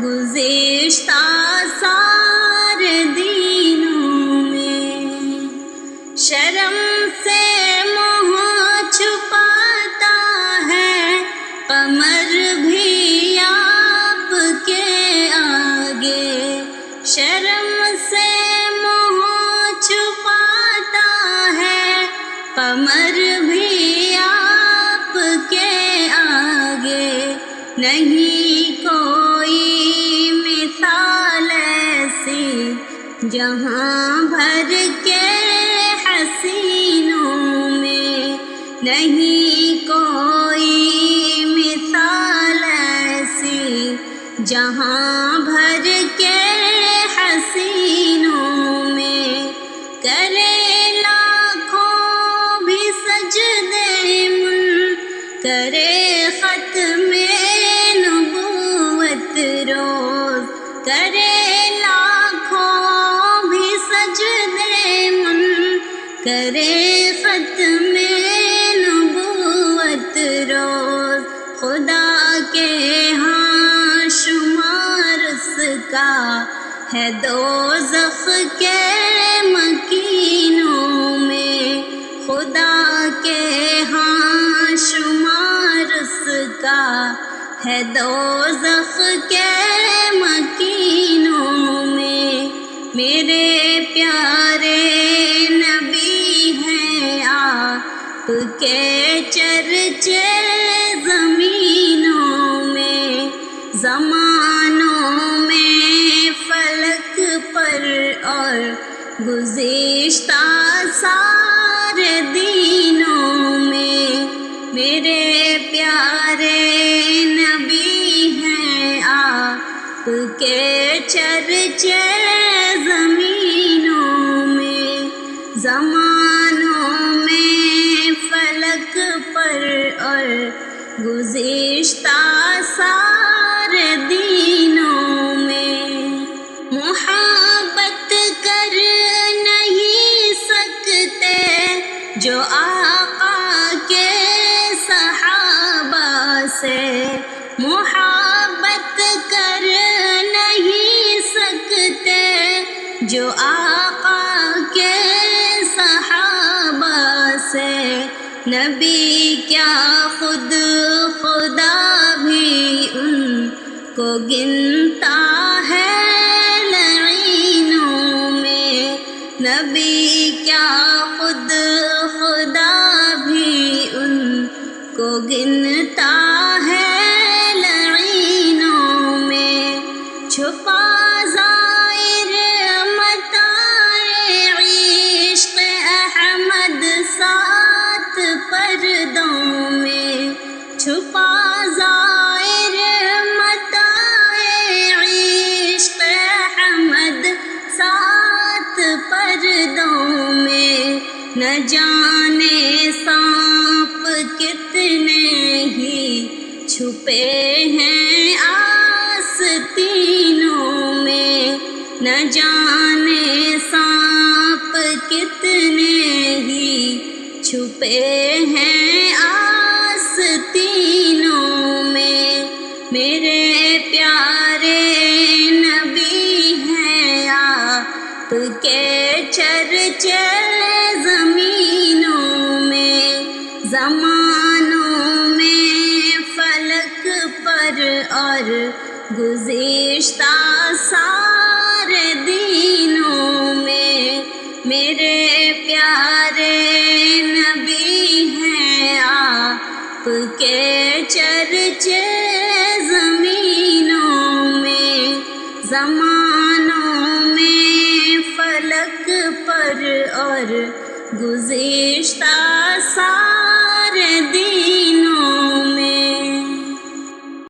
گزشتہ سارے دینوں میں، شرم سے منہ چھپاتا ہے قمر بھی آپ کے آگے، شرم سے منہ چھپاتا ہے قمر بھی آپ کے آگے، نہیں کوئی مثال ایسی جہاں بھر کے حسینوں میں، نہیں کوئی مثال ایسی جہاں بھر کے حسینوں میں، کرے لاکھوں بھی سجدے کرے ختم نبوت روز، کرے لاکھوں بھی سجدے کرے ختم نبوت روز، خدا کے ہاں شمار اس کا ہے دوزخ کے مکینوں میں، خدا کے ہاں شمار اس کا ہے دوزخ کے مکینوں میں، میرے پیارے نبی ہیں آپ کے چرچے زمینوں میں، زمانوں میں فلک پر اور گزشتہ سارے دینوں میں، میرے پیارے نبی ہیں آپ کے چرچے زمینوں میں، زمانوں میں فلک پر اور گزشتہ سارے دینوں میں، محبت کر نہیں سکتے جو آقا کے صحابہ سے، محبت کر نہیں سکتے جو آقا کے صحابہ سے، نبی کیا خود خدا بھی ان کو گنتا ہے لعینوں میں، نبی کیا خود خدا بھی ان کو گنتا ہے لعینوں میں، چھپا ظاہر متاع عشق احمد سات پردوں میں، چھپا ظاہر متاع عشق احمد سات پردوں میں، نہ جانے سانپ کتنے ہی چھپے ہیں آستینوں میں، نہ جانے سانپ کتنے ہی چھپے ہیں آستینوں میں، میرے پیارے نبی ہیں آپ کے چرچے زمینوں میں، زمانوں میں فلک پر اور گزشتہ سارے دینوں میں، میرے پیارے نبی ہیں آپ کے چرچے زمینوں میں، زمانوں میں فلک پر اور گزشتہ سارے